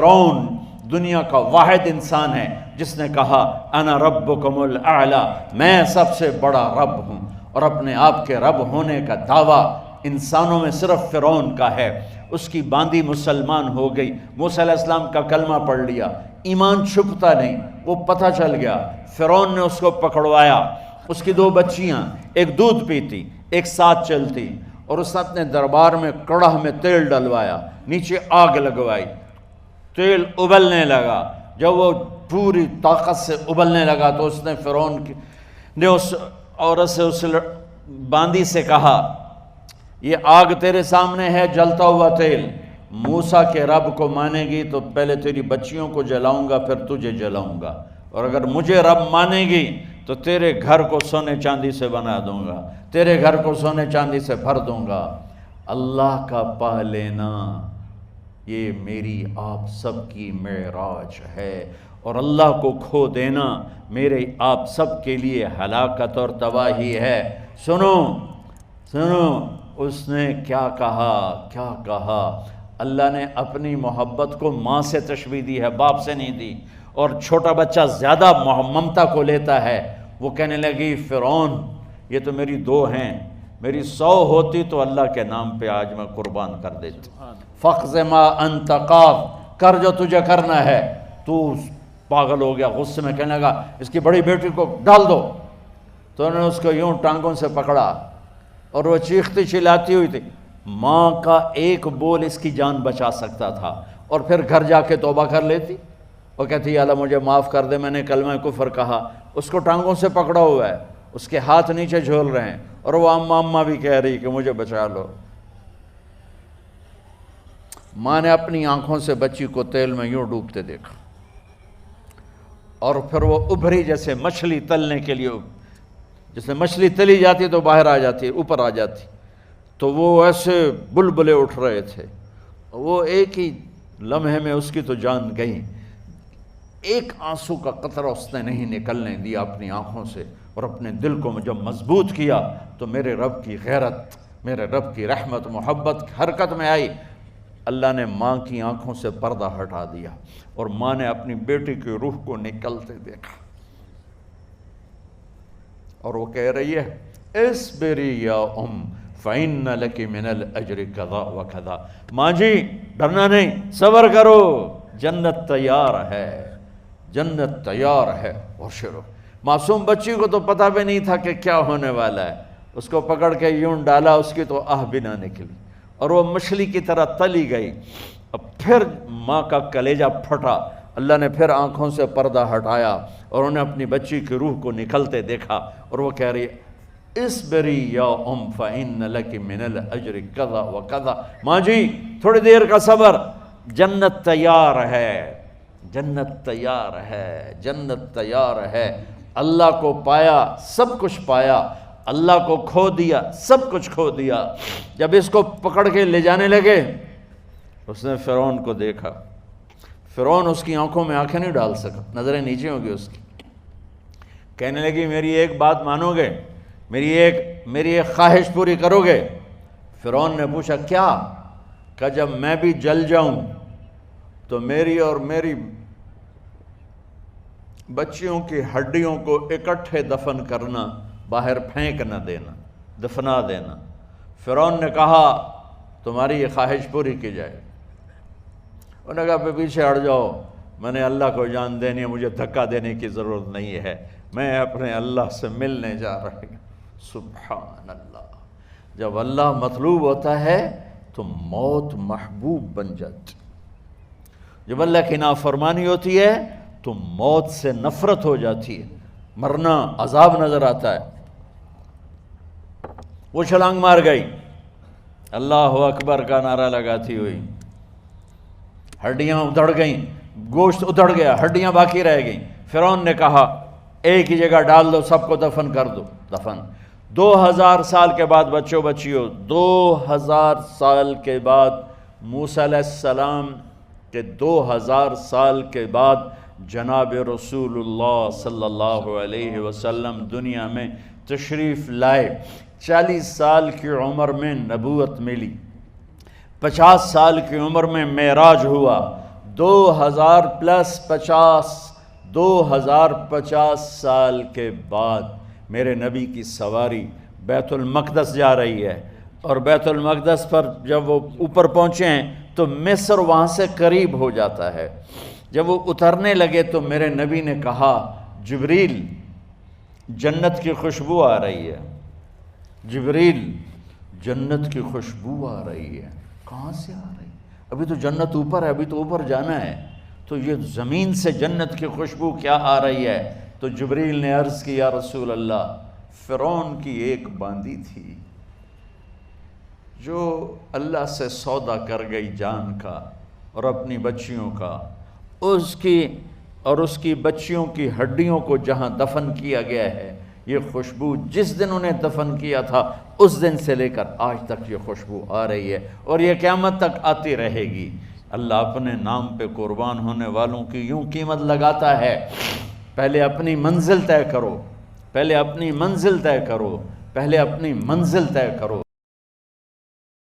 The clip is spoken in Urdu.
فرعون دنیا کا واحد انسان ہے جس نے کہا انا ربکم الاعلی، میں سب سے بڑا رب ہوں، اور اپنے آپ کے رب ہونے کا دعویٰ انسانوں میں صرف فرعون کا ہے۔ اس کی باندی مسلمان ہو گئی، موسیٰ علیہ السلام کا کلمہ پڑھ لیا، ایمان چھپتا نہیں، وہ پتہ چل گیا۔ فرعون نے اس کو پکڑوایا، اس کی 2 بچیاں، ایک دودھ پیتی ایک ساتھ چلتی، اور اس نے اپنے دربار میں کڑاہ میں تیل ڈلوایا، نیچے آگ لگوائی، تیل ابلنے لگا۔ جب وہ پوری طاقت سے ابلنے لگا تو اس نے فرعون نے اس عورت سے، اس باندی سے کہا یہ آگ تیرے سامنے ہے، جلتا ہوا تیل، موسیٰ کے رب کو مانے گی تو پہلے تیری بچیوں کو جلاؤں گا پھر تجھے جلاؤں گا، اور اگر مجھے رب مانے گی تو تیرے گھر کو سونے چاندی سے بنا دوں گا، تیرے گھر کو سونے چاندی سے بھر دوں گا۔ اللہ کا پا لینا یہ میری آپ سب کی معراج ہے، اور اللہ کو کھو دینا میرے آپ سب کے لیے ہلاکت اور تباہی ہے۔ سنو سنو اس نے کیا کہا۔ اللہ نے اپنی محبت کو ماں سے تشبیہ دی ہے، باپ سے نہیں دی، اور چھوٹا بچہ زیادہ ممتا کو لیتا ہے۔ وہ کہنے لگی فرعون یہ تو میری 2 ہیں، میری 100 ہوتی تو اللہ کے نام پہ آج میں قربان کر دیتی۔ فَقْضِ مَا أَنْتَ قَاضٍ، کر جو تجھے کرنا ہے۔ تو پاگل ہو گیا، غصے میں کہنے لگا اس کی بڑی بیٹی کو ڈال دو۔ تو انہوں نے اس کو یوں ٹانگوں سے پکڑا اور وہ چیختی چلاتی ہوئی تھی۔ ماں کا ایک بول اس کی جان بچا سکتا تھا، اور پھر گھر جا کے توبہ کر لیتی اور کہتی یا اللہ مجھے معاف کر دے، میں نے کلمہ کفر کہا۔ اس کو ٹانگوں سے پکڑا ہوا ہے، اس کے ہاتھ نیچے جھول رہے ہیں، اور وہ اماں بھی کہہ رہی کہ مجھے بچا لو۔ ماں نے اپنی آنکھوں سے بچی کو تیل میں یوں ڈوبتے دیکھا، اور پھر وہ ابھری جیسے مچھلی تلنے کے لیے، جیسے مچھلی تلی جاتی تو باہر آ جاتی، اوپر آ جاتی، تو وہ ایسے بلبلے اٹھ رہے تھے۔ وہ ایک ہی لمحے میں اس کی تو جان گئی، ایک آنسو کا قطرہ اس نے نہیں نکلنے دیا اپنی آنکھوں سے، اور اپنے دل کو جب مضبوط کیا تو میرے رب کی غیرت، میرے رب کی رحمت محبت حرکت میں آئی۔ اللہ نے ماں کی آنکھوں سے پردہ ہٹا دیا، اور ماں نے اپنی بیٹی کی روح کو نکلتے دیکھا، اور وہ کہہ رہی ہے اصبری یا فإن لک من الأجر کذا وکذا۔ ماں جی ڈرنا نہیں، صبر کرو، جنت تیار ہے، جنت تیار ہے۔ اور شروع معصوم بچی کو تو پتہ بھی نہیں تھا کہ کیا ہونے والا ہے، اس کو پکڑ کے یوں ڈالا، اس کی تو آہ بھی نہ نکلی، اور وہ مچھلی کی طرح تلی گئی۔ اب پھر ماں کا کلیجہ پھٹا، اللہ نے پھر آنکھوں سے پردہ ہٹایا، اور انہیں اپنی بچی کی روح کو نکلتے دیکھا، اور وہ کہہ رہی ہے اصبری یا فإن لک من الأجر کذا وکذا۔ ماں جی تھوڑی دیر کا صبر، جنت تیار ہے، جنت تیار ہے، جنت تیار ہے۔ اللہ کو پایا سب کچھ پایا، اللہ کو کھو دیا سب کچھ کھو دیا۔ جب اس کو پکڑ کے لے جانے لگے، اس نے فرعون کو دیکھا، فرعون اس کی آنکھوں میں آنکھیں نہیں ڈال سکا، نظریں نیچے ہوں گی اس کی۔ کہنے لگی میری ایک بات مانو گے، میری ایک خواہش پوری کرو گے؟ فرعون نے پوچھا کیا؟ کہ جب میں بھی جل جاؤں تو میری اور میری بچیوں کی ہڈیوں کو اکٹھے دفن کرنا، باہر پھینک نہ دینا، دفنا دینا۔ فرعون نے کہا تمہاری یہ خواہش پوری کی جائے۔ انہوں نے کہا پیچھے ہٹ جاؤ، میں نے اللہ کو جان دینی ہے، مجھے دھکا دینے کی ضرورت نہیں ہے، میں اپنے اللہ سے ملنے جا رہا ہوں۔ سبحان اللہ، جب اللہ مطلوب ہوتا ہے تو موت محبوب بن جاتی، جب اللہ کی نافرمانی ہوتی ہے تو موت سے نفرت ہو جاتی ہے، مرنا عذاب نظر آتا ہے۔ وہ چھلانگ مار گئی، اللہ اکبر کا نعرہ لگاتی ہوئی، ہڈیاں ادھڑ گئیں، گوشت ادھڑ گیا، ہڈیاں باقی رہ گئیں۔ فرعون نے کہا ایک ہی جگہ ڈال دو، سب کو دفن کر دو۔ دفن 2000 سال کے بعد بچوں بچیوں، 2000 سال کے بعد موسیٰ علیہ السلام کے 2000 سال کے بعد جناب رسول اللہ صلی اللہ علیہ وسلم دنیا میں تشریف لائے۔ 40 سال کی عمر میں نبوت ملی، 50 سال کی عمر میں معراج ہوا، 2050 سال کے بعد میرے نبی کی سواری بیت المقدس جا رہی ہے، اور بیت المقدس پر جب وہ اوپر پہنچے ہیں تو مصر وہاں سے قریب ہو جاتا ہے۔ جب وہ اترنے لگے تو میرے نبی نے کہا جبریل جنت کی خوشبو آ رہی ہے، جبریل جنت کی خوشبو آ رہی ہے۔ کہاں سے آ رہی ہے؟ ابھی تو جنت اوپر ہے، ابھی تو اوپر جانا ہے، تو یہ زمین سے جنت کی خوشبو کیا آ رہی ہے؟ تو جبریل نے عرض کی یا رسول اللہ، فرعون کی ایک باندی تھی جو اللہ سے سودا کر گئی جان کا اور اپنی بچیوں کا، اس کی بچیوں کی ہڈیوں کو جہاں دفن کیا گیا ہے، یہ خوشبو جس دن انہیں دفن کیا تھا اس دن سے لے کر آج تک یہ خوشبو آ رہی ہے، اور یہ قیامت تک آتی رہے گی۔ اللہ اپنے نام پہ قربان ہونے والوں کی یوں قیمت لگاتا ہے۔ پہلے اپنی منزل طے کرو، پہلے اپنی منزل طے کرو، پہلے اپنی منزل طے کرو۔